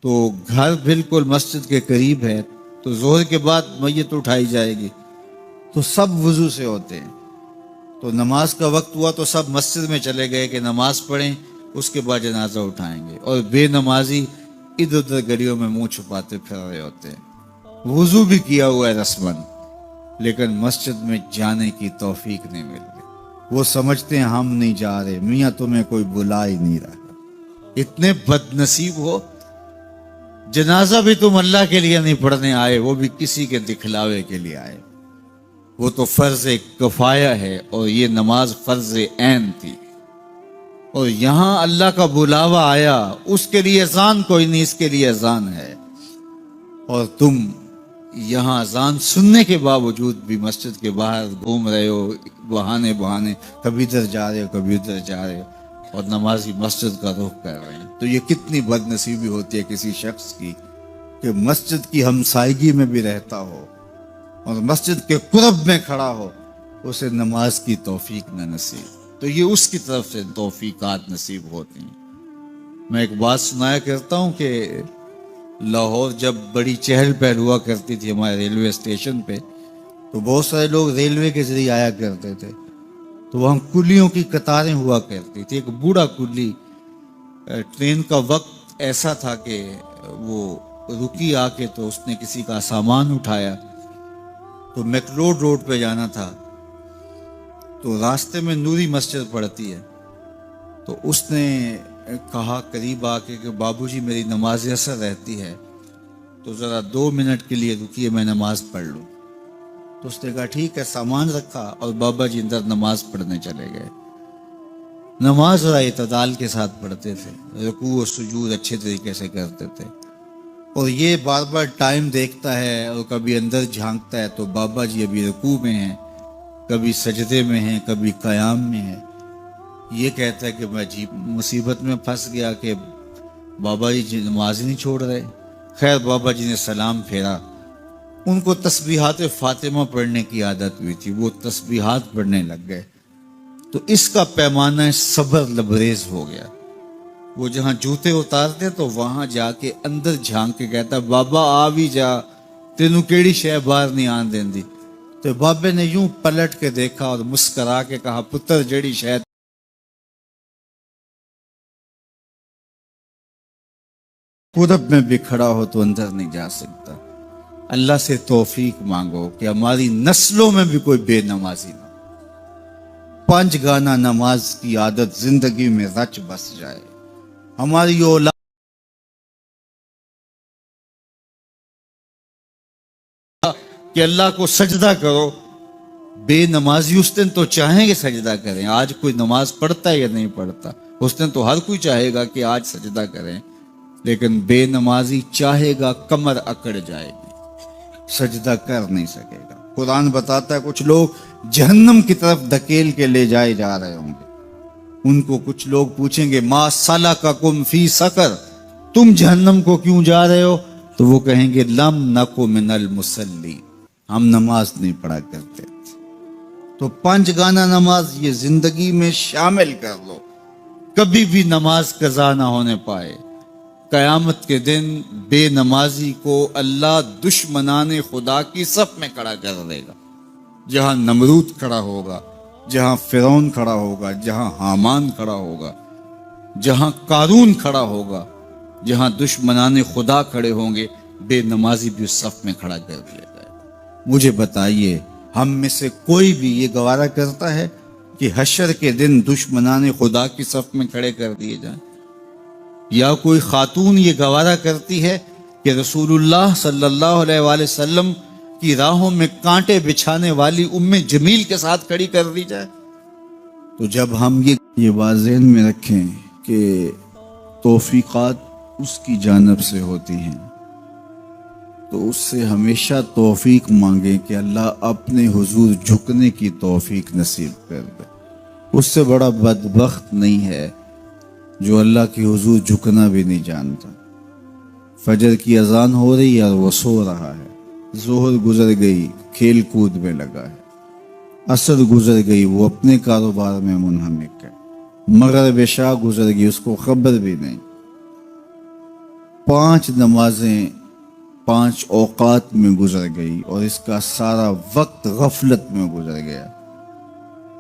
تو گھر بالکل مسجد کے قریب ہے، تو ظہر کے بعد میت اٹھائی جائے گی، تو سب وضو سے ہوتے ہیں، تو نماز کا وقت ہوا تو سب مسجد میں چلے گئے کہ نماز پڑھیں، اس کے بعد جنازہ اٹھائیں گے، اور بے نمازی ادھر ادھر گلیوں میں منہ چھپاتے پھر رہے ہوتے ہیں، وضو بھی کیا ہوا ہے رسمن، لیکن مسجد میں جانے کی توفیق نہیں مل رہی۔ وہ سمجھتے ہیں ہم نہیں جا رہے، میاں تمہیں کوئی بلا ہی نہیں رہا۔ اتنے بد نصیب ہو، جنازہ بھی تم اللہ کے لیے نہیں پڑھنے آئے، وہ بھی کسی کے دکھلاوے کے لیے آئے۔ وہ تو فرض کفایہ ہے اور یہ نماز فرض عین تھی، اور یہاں اللہ کا بلاوا آیا، اس کے لیے اذان کوئی نہیں، اس کے لیے اذان ہے، اور تم یہاں اذان سننے کے باوجود بھی مسجد کے باہر گھوم رہے ہو، بہانے کبھی ادھر جا رہے ہو کبھی ادھر جا رہے ہو، اور نمازی مسجد کا رخ کر رہے ہیں۔ تو یہ کتنی بد نصیبی ہوتی ہے کسی شخص کی کہ مسجد کی ہمسائیگی میں بھی رہتا ہو اور مسجد کے قرب میں کھڑا ہو، اسے نماز کی توفیق نہ نصیب۔ تو یہ اس کی طرف سے توفیقات نصیب ہوتی ہیں۔ میں ایک بات سنایا کرتا ہوں کہ لاہور جب بڑی چہل پہل ہوا کرتی تھی ہمارے ریلوے اسٹیشن پہ، تو بہت سارے لوگ ریلوے کے ذریعے آیا کرتے تھے، تو وہاں کلیوں کی قطاریں ہوا کرتی تھی۔ ایک بوڑھا کلی، ٹرین کا وقت ایسا تھا کہ وہ رکی آ کے، تو اس نے کسی کا سامان اٹھایا، تو میکلوڈ روڈ پہ جانا تھا، تو راستے میں نوری مسجد پڑتی ہے، تو اس نے کہا قریب آ کے کہ بابو جی میری نماز عصر رہتی ہے، تو ذرا 2 منٹ کے لیے رکیے، میں نماز پڑھ لوں۔ تو اس نے کہا ٹھیک ہے، سامان رکھا اور بابا جی اندر نماز پڑھنے چلے گئے۔ نماز ذرا اعتدال کے ساتھ پڑھتے تھے، رکوع و سجود اچھے طریقے سے کرتے تھے، اور یہ بار بار ٹائم دیکھتا ہے اور کبھی اندر جھانکتا ہے، تو بابا جی ابھی رکوع میں ہیں، کبھی سجدے میں ہیں، کبھی قیام میں ہیں۔ یہ کہتا ہے کہ میں عجیب مصیبت میں پھنس گیا کہ بابا جی نماز نہیں چھوڑ رہے۔ خیر بابا جی نے سلام پھیرا، ان کو تسبیحات فاطمہ پڑھنے کی عادت ہوئی تھی، وہ تسبیحات پڑھنے لگ گئے، تو اس کا پیمانہ صبر لبریز ہو گیا۔ وہ جہاں جوتے اتارتے تو وہاں جا کے اندر جھانک کے کہتا بابا آ بھی جا، تینوں کیڑی شے باہر نہیں آن دیندی۔ تو بابے نے یوں پلٹ کے دیکھا اور مسکرا کے کہا پتر جڑی شے قرب میں بھی کھڑا ہو تو اندر نہیں جا سکتا۔ اللہ سے توفیق مانگو کہ ہماری نسلوں میں بھی کوئی بے نمازی نہ ہو، 5 گانا نماز کی عادت زندگی میں رچ بس جائے، ہماری اولاد کہ اللہ کو سجدہ کرو۔ بے نمازی اس دن تو چاہیں گے سجدہ کریں، آج کوئی نماز پڑھتا ہے یا نہیں پڑھتا، اس دن تو ہر کوئی چاہے گا کہ آج سجدہ کریں، لیکن بے نمازی چاہے گا کمر اکڑ جائے گی، سجدہ کر نہیں سکے گا۔ قرآن بتاتا ہے کچھ لوگ جہنم کی طرف دھکیل کے لے جائے جا رہے ہوں گے، ان کو کچھ لوگ پوچھیں گے ما سلککم فی سقر، تم جہنم کو کیوں جا رہے ہو؟ تو وہ کہیں گے لم نک من المصلی، ہم نماز نہیں پڑھا کرتے۔ تو 5 گانا نماز یہ زندگی میں شامل کر لو، کبھی بھی نماز قضا نہ ہونے پائے۔ قیامت کے دن بے نمازی کو اللہ دشمنان خدا کی صف میں کھڑا کر دے گا، جہاں نمرود کھڑا ہوگا، جہاں فرعون کھڑا ہوگا، جہاں حامان کھڑا ہوگا، جہاں قارون کھڑا ہوگا، جہاں دشمنان خدا کھڑے ہوں گے، بے نمازی بھی اس صف میں کھڑا کر دیا جائے گا۔ مجھے بتائیے ہم میں سے کوئی بھی یہ گوارا کرتا ہے کہ حشر کے دن دشمنان خدا کی صف میں کھڑے کر دیے جائیں؟ یا کوئی خاتون یہ گوارا کرتی ہے کہ رسول اللہ صلی اللہ علیہ وآلہ وسلم کی راہوں میں کانٹے بچھانے والی ام جمیل کے ساتھ کھڑی کر دی جائے؟ تو جب ہم یہ بات ذہن میں رکھیں کہ توفیقات اس کی جانب سے ہوتی ہیں، تو اس سے ہمیشہ توفیق مانگیں کہ اللہ اپنے حضور جھکنے کی توفیق نصیب کر دے۔ اس سے بڑا بدبخت نہیں ہے جو اللہ کی حضور جھکنا بھی نہیں جانتا۔ فجر کی اذان ہو رہی ہے اور وہ سو رہا ہے، ظہر گزر گئی کھیل کود میں لگا ہے، عصر گزر گئی وہ اپنے کاروبار میں منہمک ہے، مغرب عشاء گزر گئی اس کو خبر بھی نہیں۔ 5 نمازیں 5 اوقات میں گزر گئی اور اس کا سارا وقت غفلت میں گزر گیا.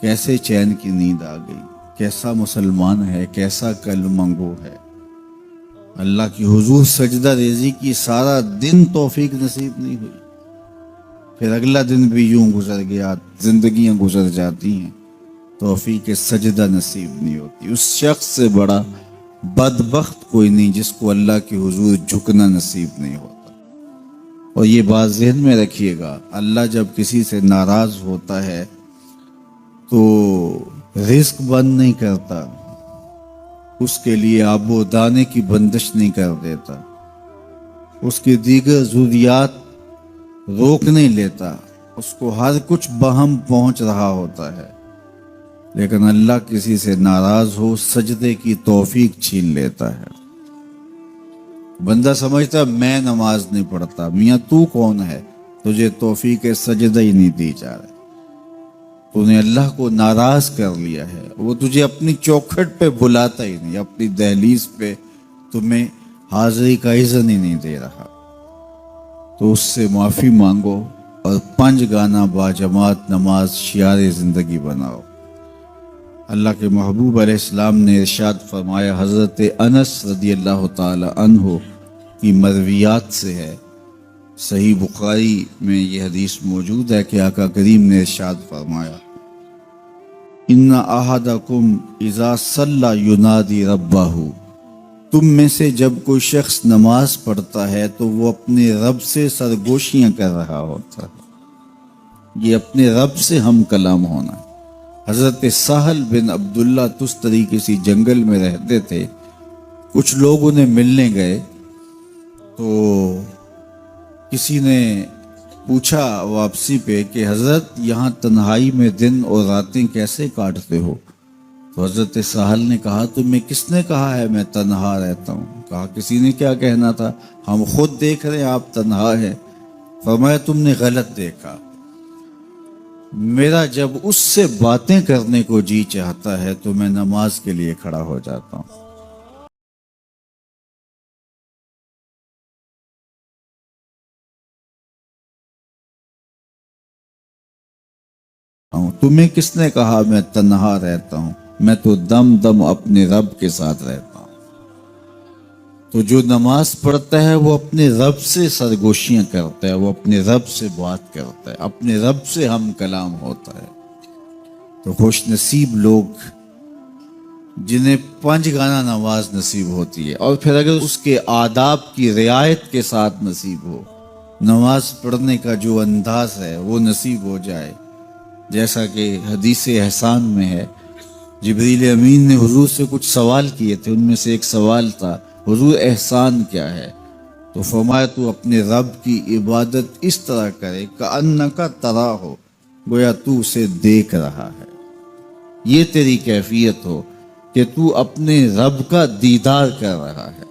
کیسے چین کی نیند آ گئی، کیسا مسلمان ہے، کیسا کلمہ گو ہے. اللہ کی حضور سجدہ ریزی کی، سارا دن توفیق نصیب نہیں ہوئی، پھر اگلا دن بھی یوں گزر گیا، زندگیاں گزر جاتی ہیں، توفیق سجدہ نصیب نہیں ہوتی. اس شخص سے بڑا بدبخت کوئی نہیں جس کو اللہ کی حضور جھکنا نصیب نہیں ہوتا. اور یہ بات ذہن میں رکھیے گا، اللہ جب کسی سے ناراض ہوتا ہے تو رزق بند نہیں کرتا، اس کے لیے آب و دانے کی بندش نہیں کر دیتا، اس کی دیگر ضروریات روک نہیں لیتا، اس کو ہر کچھ بہم پہنچ رہا ہوتا ہے. لیکن اللہ کسی سے ناراض ہو سجدے کی توفیق چھین لیتا ہے. بندہ سمجھتا میں نماز نہیں پڑھتا. میاں تو کون ہے، تجھے توفیق سجدہ ہی نہیں دی جا رہی. تو نے اللہ کو ناراض کر لیا ہے، وہ تجھے اپنی چوکھٹ پہ بلاتا ہی نہیں، اپنی دہلیز پہ تمہیں حاضری کا اذن ہی نہیں دے رہا. تو اس سے معافی مانگو اور 5 گانا باجماعت نماز شعار زندگی بناؤ. اللہ کے محبوب علیہ السلام نے ارشاد فرمایا، حضرت انس رضی اللہ تعالی عنہ کی مرویات سے ہے، صحیح بخاری میں یہ حدیث موجود ہے کہ آقا کریم نے ارشاد فرمایا، ان احدکم اذا صلی ینادی ربہ، تم میں سے جب کوئی شخص نماز پڑھتا ہے تو وہ اپنے رب سے سرگوشیاں کر رہا ہوتا ہے. یہ اپنے رب سے ہم کلام ہونا ہے. حضرت سہل بن عبداللہ تستری کسی جنگل میں رہتے تھے. کچھ لوگ انہیں ملنے گئے تو کسی نے پوچھا واپسی پہ کہ حضرت یہاں تنہائی میں دن اور راتیں کیسے کاٹتے ہو؟ تو حضرت سہل نے کہا تمہیں کس نے کہا ہے میں تنہا رہتا ہوں؟ کہا کسی نے کیا کہنا تھا، ہم خود دیکھ رہے ہیں آپ تنہا ہیں. فرمایا تم نے غلط دیکھا، میرا جب اس سے باتیں کرنے کو جی چاہتا ہے تو میں نماز کے لیے کھڑا ہو جاتا ہوں. تمہیں کس نے کہا میں تنہا رہتا ہوں؟ میں تو دم دم اپنے رب کے ساتھ رہتا ہوں. تو جو نماز پڑھتا ہے وہ اپنے رب سے سرگوشیاں کرتا ہے، وہ اپنے رب سے بات کرتا ہے، اپنے رب سے ہم کلام ہوتا ہے. تو خوش نصیب لوگ جنہیں 5 گانا نماز نصیب ہوتی ہے، اور پھر اگر اس کے آداب کی رعایت کے ساتھ نصیب ہو، نماز پڑھنے کا جو انداز ہے وہ نصیب ہو جائے. جیسا کہ حدیث احسان میں ہے، جبریل امین نے حضور سے کچھ سوال کیے تھے، ان میں سے ایک سوال تھا حضور احسان کیا ہے؟ تو فرمایا تو اپنے رب کی عبادت اس طرح کرے کأنک تراہ، گویا تو اسے دیکھ رہا ہے. یہ تیری کیفیت ہو کہ تو اپنے رب کا دیدار کر رہا ہے.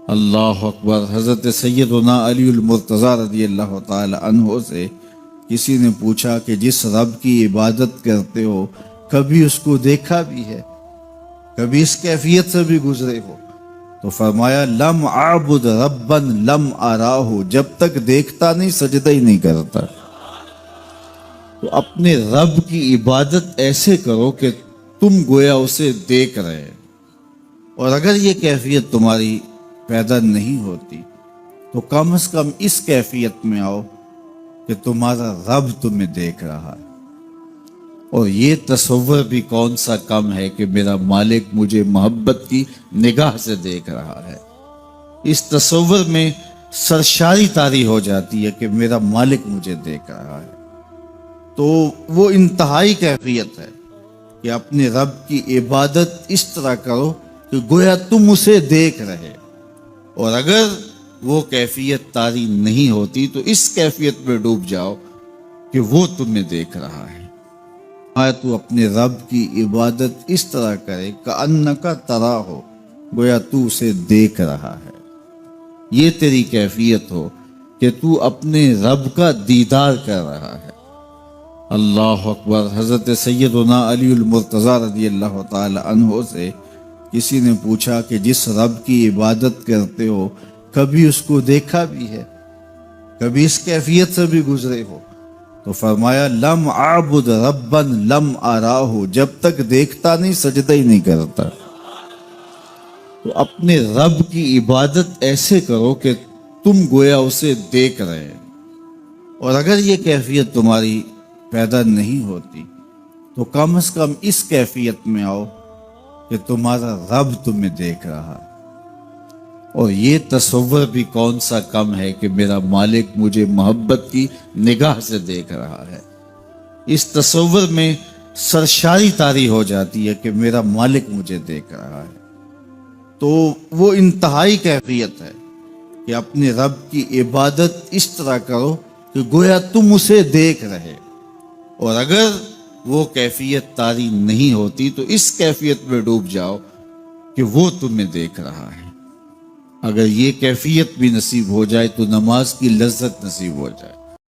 اللہ اکبر. حضرت سیدنا علی المرتضیٰ رضی اللہ تعالی عنہ سے کسی نے پوچھا کہ جس رب کی عبادت کرتے ہو کبھی اس کو دیکھا بھی ہے، کبھی اس کیفیت سے بھی گزرے ہو؟ تو فرمایا لم اعبد ربا لم اراہ، جب تک دیکھتا نہیں سجدہ ہی نہیں کرتا. تو اپنے رب کی عبادت ایسے کرو کہ تم گویا اسے دیکھ رہے. اور اگر یہ کیفیت تمہاری پیدا نہیں ہوتی تو کم از کم اس کیفیت میں آؤ کہ تمہارا رب تمہیں دیکھ رہا ہے. اور یہ تصور بھی کون سا کم ہے کہ میرا مالک مجھے محبت کی نگاہ سے دیکھ رہا ہے. اس تصور میں سرشاری طاری ہو جاتی ہے کہ میرا مالک مجھے دیکھ رہا ہے. تو وہ انتہائی کیفیت ہے کہ اپنے رب کی عبادت اس طرح کرو کہ گویا تم اسے دیکھ رہے. اور اگر وہ کیفیت طاری نہیں ہوتی تو اس کیفیت میں ڈوب جاؤ کہ وہ تمہیں دیکھ رہا ہے. تو اپنے رب کی عبادت اس طرح کرے کأنک تراہ، گویا تو اسے دیکھ رہا ہے. یہ تیری کیفیت ہو کہ تو اپنے رب کا دیدار کر رہا ہے. اللہ اکبر. حضرت سیدنا علی المرتضیٰ رضی اللہ تعالی عنہ سے کسی نے پوچھا کہ جس رب کی عبادت کرتے ہو کبھی اس کو دیکھا بھی ہے، کبھی اس کیفیت سے بھی گزرے ہو؟ تو فرمایا لم اعبد ربا لم اراہ، جب تک دیکھتا نہیں سجدہ ہی نہیں کرتا۔ تو اپنے رب کی عبادت ایسے کرو کہ تم گویا اسے دیکھ رہے ہیں، اور اگر یہ کیفیت تمہاری پیدا نہیں ہوتی تو کم از کم اس کیفیت میں آؤ کہ تمہارا رب تمہیں دیکھ رہا ہے۔ اور یہ تصور بھی کون سا کم ہے کہ میرا مالک مجھے محبت کی نگاہ سے دیکھ رہا ہے۔ اس تصور میں سرشاری طاری ہو جاتی ہے کہ میرا مالک مجھے دیکھ رہا ہے۔ تو وہ انتہائی کیفیت ہے کہ اپنے رب کی عبادت اس طرح کرو کہ گویا تم اسے دیکھ رہے، اور اگر وہ کیفیت طاری نہیں ہوتی تو اس کیفیت میں ڈوب جاؤ کہ وہ تمہیں دیکھ رہا ہے۔ اگر یہ کیفیت بھی نصیب ہو جائے تو نماز کی لذت نصیب ہو جائے۔